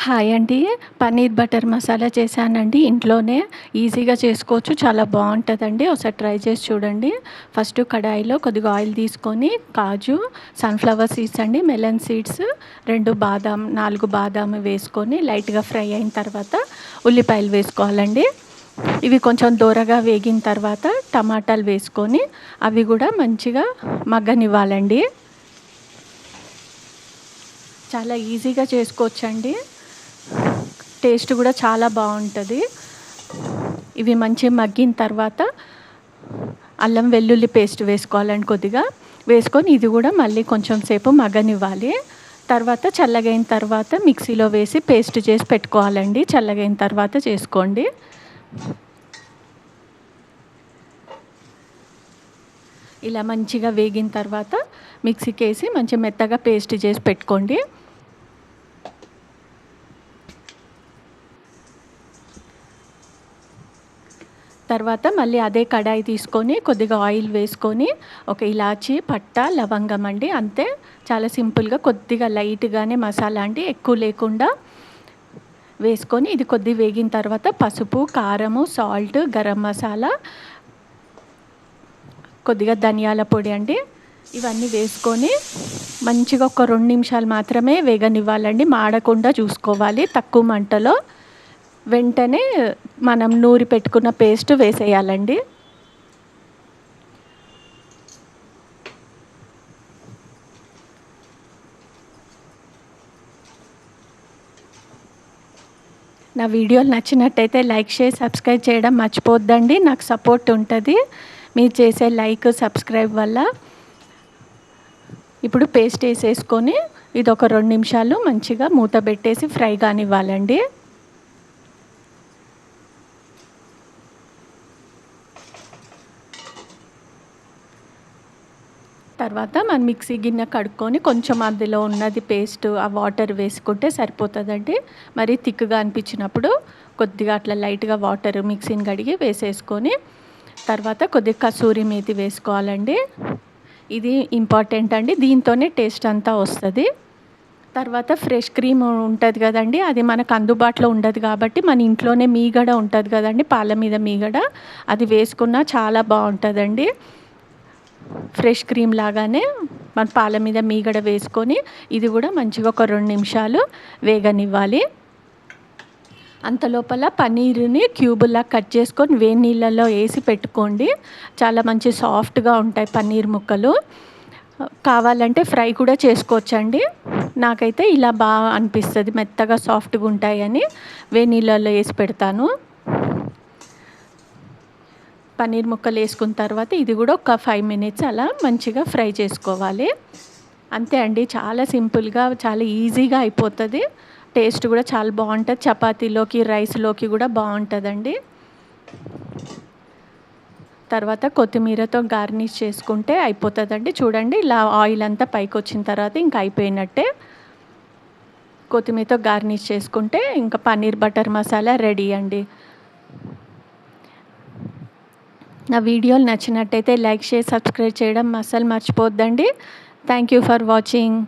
Hi అండి. Paneer butter masala చేశానండి ఇంట్లోనే. ఈజీగా చేసుకోవచ్చు. చాలా బావుంటదండి. ఒకసారి ట్రై చేసి చూడండి. ఫస్ట్ కడాయిలో కొద్దిగా ఆయిల్ తీసుకొని కాజు, సన్‌ఫ్లవర్ సీడ్స్ అండి, మెలన్ సీడ్స్, 2 బాదాం, 4 బాదాం వేసుకొని లైట్‌గా ఫ్రై అయిన తర్వాత ఉల్లిపాయలు వేసుకోవాలండి. ఇవి కొంచెం దోరగా వేగిన తర్వాత టమాటాలు వేసుకొని అవి కూడా మంచిగా మగ్గనివ్వాలండి. చాలా ఈజీగా చేసుకోవచ్చండి. టేస్ట్ కూడా చాలా బాగుంటుంది. ఇవి మంచిగా మగ్గిన తర్వాత అల్లం వెల్లుల్లి పేస్ట్ వేసుకోవాలండి. కొద్దిగా వేసుకొని ఇది కూడా మళ్ళీ కొంచెం సేపు మగ్గనివ్వాలి. తర్వాత చల్లగైన తర్వాత మిక్సీలో వేసి పేస్ట్ చేసి పెట్టుకోవాలండి. చల్లగైన తర్వాత చేసుకోండి. ఇలా మంచిగా వేగిన తర్వాత మిక్సీకి వేసి మంచిగా మెత్తగా పేస్ట్ చేసి పెట్టుకోండి. తర్వాత మళ్ళీ అదే కడాయి తీసుకొని కొద్దిగా ఆయిల్ వేసుకొని ఒక ఇలాచీ, పట్ట, లవంగం అండి, అంతే. చాలా సింపుల్గా కొద్దిగా లైట్గానే మసాలా అండి, ఎక్కువ లేకుండా వేసుకొని ఇది కొద్దిగా వేగిన తర్వాత పసుపు, కారము, సాల్ట్, గరం మసాలా, కొద్దిగా ధనియాల పొడి అండి, ఇవన్నీ వేసుకొని మంచిగా ఒక 2 నిమిషాలు మాత్రమే వేగనివ్వాలండి. మాడకుండా చూసుకోవాలి తక్కువ మంటలో. వెంటనే మనం నూరి పెట్టుకున్న పేస్ట్ వేసేయాలండి. నా వీడియోలు నచ్చినట్టయితే లైక్, షేర్, సబ్స్క్రైబ్ చేయడం మర్చిపోద్దండి. నాకు సపోర్ట్ ఉంటుంది మీరు చేసే లైక్, సబ్స్క్రైబ్ వల్ల. ఇప్పుడు పేస్ట్ వేసేసుకొని ఇది ఒక 2 నిమిషాలు మంచిగా మూత పెట్టేసి ఫ్రై కానివ్వాలండి. తర్వాత మనం మిక్సీ గిన్నె కడుక్కొని కొంచెం అందులో ఉన్నది పేస్ట్ ఆ వాటర్ వేసుకుంటే సరిపోతుందండి. మరి థిక్గా అనిపించినప్పుడు కొద్దిగా అట్లా లైట్గా వాటర్ మిక్సీని కడిగి వేసేసుకొని తర్వాత కొద్దిగా కసూరి మేతి వేసుకోవాలండి. ఇది ఇంపార్టెంట్ అండి, దీంతోనే టేస్ట్ అంతా వస్తుంది. తర్వాత ఫ్రెష్ క్రీమ్ ఉంటుంది కదండి, అది మనకు అందుబాటులో ఉండదు కాబట్టి మన ఇంట్లోనే మీగడ ఉంటుంది కదండి, పాల మీద మీగడ, అది వేసుకున్నా చాలా బాగుంటుందండి. ఫ్రెష్ క్రీమ్ లాగానే మన పాల మీద మీగడ వేసుకొని ఇది కూడా మంచిగా ఒక 2 నిమిషాలు వేగనివ్వాలి. అంతలోపల పన్నీరుని క్యూబుల్లా కట్ చేసుకొని వేడి నీళ్ళల్లో వేసి పెట్టుకోండి. చాలా మంచి సాఫ్ట్గా ఉంటాయి పన్నీర్ ముక్కలు. కావాలంటే ఫ్రై కూడా చేసుకోవచ్చండి. నాకైతే ఇలా బాగా అనిపిస్తుంది, మెత్తగా సాఫ్ట్గా ఉంటాయని వేడి నీళ్ళల్లో వేసి పెడతాను. పన్నీర్ ముక్కలు వేసుకున్న తర్వాత ఇది కూడా ఒక 5 మినిట్స్ అలా మంచిగా ఫ్రై చేసుకోవాలి. అంతే అండి, చాలా సింపుల్గా చాలా ఈజీగా అయిపోతుంది. టేస్ట్ కూడా చాలా బాగుంటుంది. చపాతీలోకి, రైస్లోకి కూడా బాగుంటుందండి. తర్వాత కొత్తిమీరతో గార్నిష్ చేసుకుంటే అయిపోతుందండి. చూడండి ఇలా ఆయిల్ అంతా పైకి వచ్చిన తర్వాత ఇంకా అయిపోయినట్టే. కొత్తిమీరతో గార్నిష్ చేసుకుంటే ఇంకా పన్నీర్ బటర్ మసాలా రెడీ అండి. నా వీడియోలు నచ్చినట్టయితే లైక్, షేర్, సబ్స్క్రైబ్ చేయడం అస్సలు మర్చిపోద్దండి. Thank you for watching.